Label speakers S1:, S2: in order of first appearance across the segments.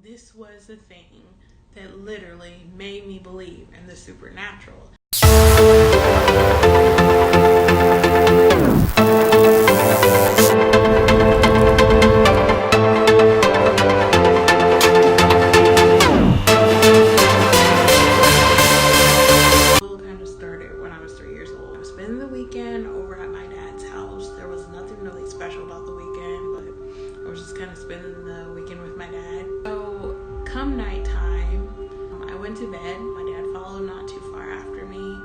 S1: this was a thing that literally made me believe in the supernatural. Kind of started when I was 3 years old. I was spending the weekend over at my dad's house. There was nothing really special about the weekend, but I was just kind of spending the weekend with my dad. So come nighttime, I went to bed. My dad followed not too far after me.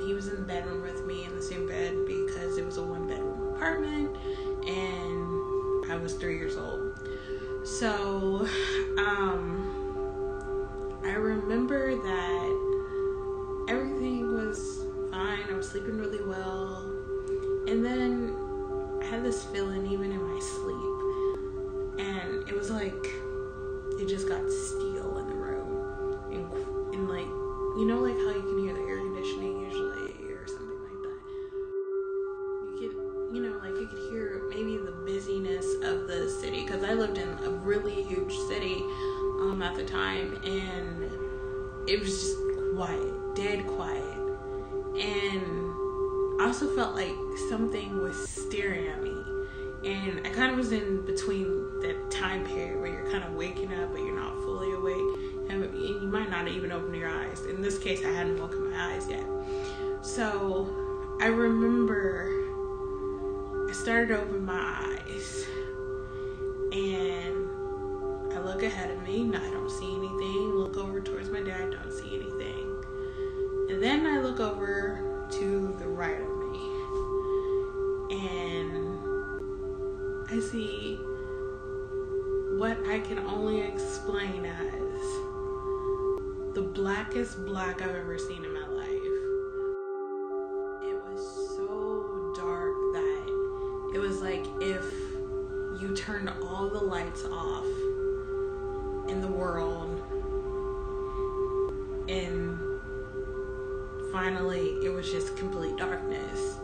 S1: He was in the bedroom with me in the same bed because it was a one-bedroom apartment and I was 3 years old. So I remember that everything was fine. I was sleeping really well. And then I had this feeling even in my sleep. And it was like it just got still in the room. And like, you know, like how you can hear the air conditioning usually or something like that. You could, you know, like you could hear maybe the busyness of the city. Because I lived in a really huge city at the time. And it was just quiet, dead quiet. And I also felt like something was staring at me. And I kind of was in between that time period where you're kind of waking up but you're not fully awake. And you might not even open your eyes. In this case, I hadn't woken my eyes yet. So I remember I started to open my eyes. And I look ahead of me, I don't see anything. Look over towards my dad, don't see anything. And then I look over to the right of me. And I see what I can only explain as the blackest black I've ever seen in my life. It was so dark that it was like if you turned all the lights off in the world and finally it was just complete darkness.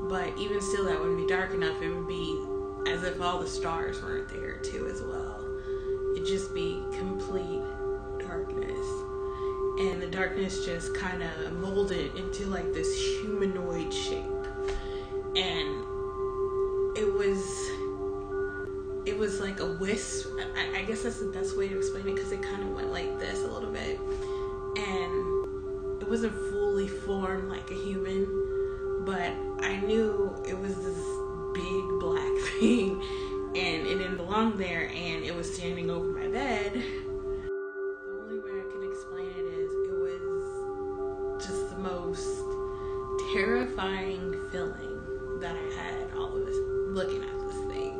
S1: But even still, that wouldn't be dark enough. It would be as if all the stars weren't there too as well. It'd just be complete darkness. And the darkness just kind of molded into like this humanoid shape. And it was like a wisp. I guess that's the best way to explain it because it kind of went like this a little bit. And it wasn't fully formed like a human, but I knew it was this big black thing and it didn't belong there and it was standing over my bed. The only way I can explain it is it was just the most terrifying feeling that I had all of this looking at this thing.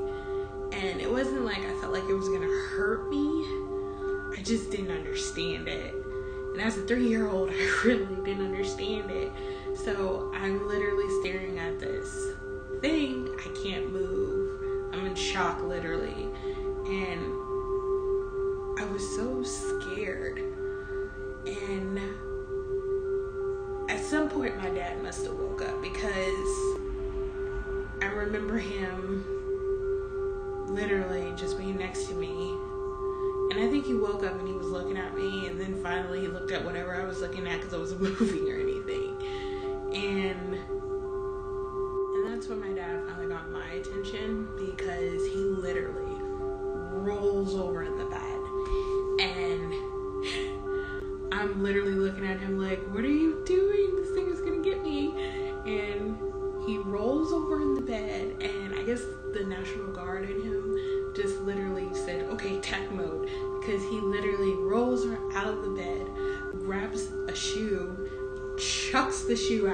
S1: And it wasn't like I felt like it was gonna hurt me. I just didn't understand it. And as a 3-year-old, I really didn't understand it. So I'm literally staring at this thing. I can't move. I'm in shock, literally. And I was so scared. And at some point, my dad must have woke up because I remember him literally just being next to me. And I think he woke up and he was looking at me, and then finally he looked at whatever I was looking at because I wasn't moving or anything. And that's when my dad finally got my attention because he literally rolls over in the bed. And I'm literally looking at him like, what are you doing? This thing is going to get me. And he rolls over in the bed, and I guess the National Guard in him just literally said, okay, tech mode, because he literally rolls out of the bed, grabs a shoe, chucks the shoe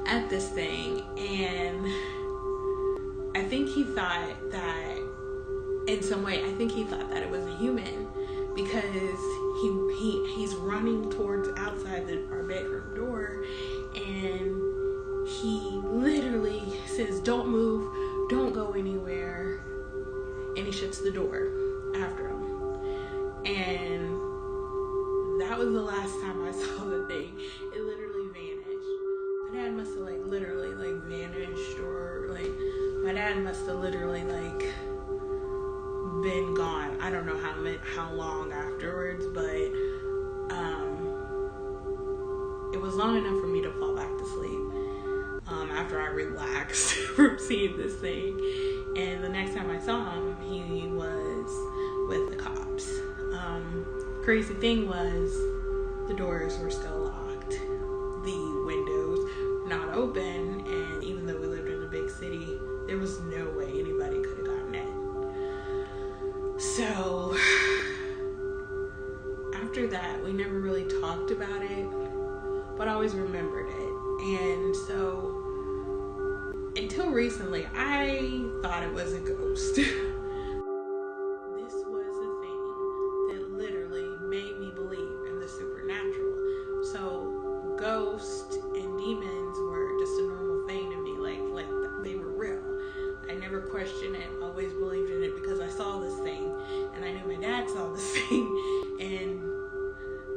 S1: at this thing, and I think he thought that in some way, I think he thought that it was a human because he's running towards outside our bedroom door, and he literally says, don't move, don't go anywhere. And he shuts the door after him. And that was the last time I saw the thing. It literally vanished. My dad must have literally vanished, or my dad must have literally been gone. I don't know how long afterwards, but it was long enough for me to fall back to sleep after I relaxed from seeing this thing. And the next time I saw him, he was with the cops. Crazy thing was, the doors were still locked, the windows were not open, and even though we lived in a big city, there was no way anybody could have gotten in. So after that, we never really talked about it, but I always remembered it. And so until recently, I thought it was a ghost. This was the thing that literally made me believe in the supernatural. So ghosts and demons were just a normal thing to me, like they were real. I never questioned it, always believed in it because I saw this thing, and I knew my dad saw this thing, and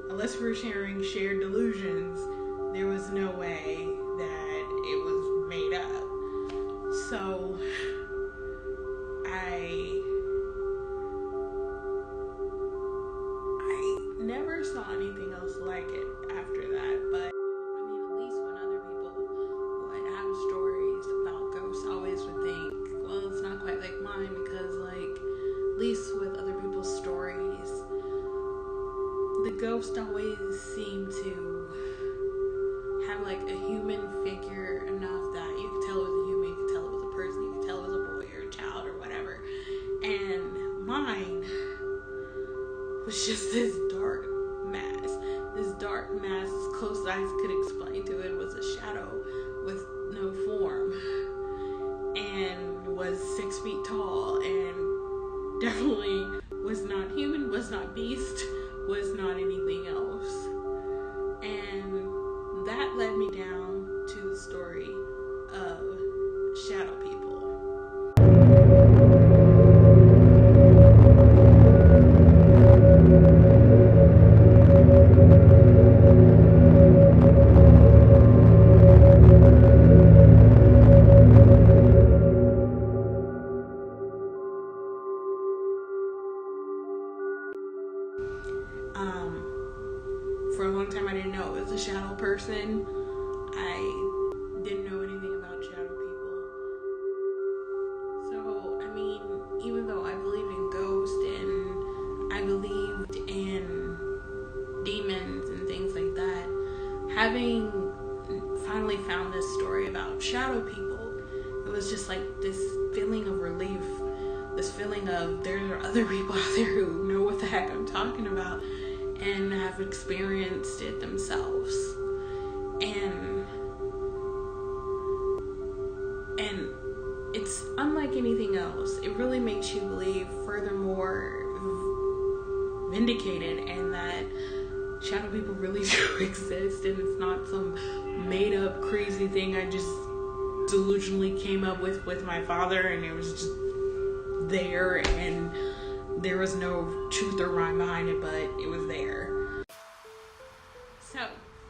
S1: unless we were sharing shared delusions, there was no way that it was made up. So I never saw anything else like it after that, but I mean, at least when other people would have stories about ghosts, I always would think, well, it's not quite like mine, because like, at least with other people's stories, the ghost always seemed to have like a human figure enough that you could tell it was a human, you could tell it was a person, you could tell it was a boy or a child or whatever. And mine was just this dark mass. This dark mass, as close as I could explain to it, was a shadow with no form, and was 6 feet tall, and definitely was not human, was not beast, was not anything else. And that led me down to the story of shadow people. For a long time I didn't know it was a shadow person. I didn't know anything about shadow people. So, I mean, even though I believed in ghosts and I believed in demons and things like that, having finally found this story about shadow people, it was just like this feeling of relief, this feeling of there are other people out there who know what the heck I'm talking about and have experienced it themselves. And it's unlike anything else. It really makes you believe, furthermore, vindicated, and that shadow people really do exist, and it's not some made up crazy thing I just delusionally came up with my father, and it was just there, and there was no truth or rhyme behind it, but it was there. So,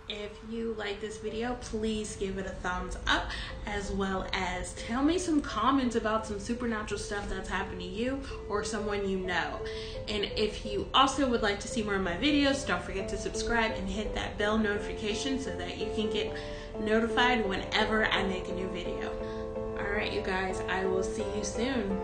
S1: if you like this video, please give it a thumbs up, as well as tell me some comments about some supernatural stuff that's happened to you or someone you know. And if you also would like to see more of my videos, don't forget to subscribe and hit that bell notification so that you can get notified whenever I make a new video. Alright, you guys, I will see you soon.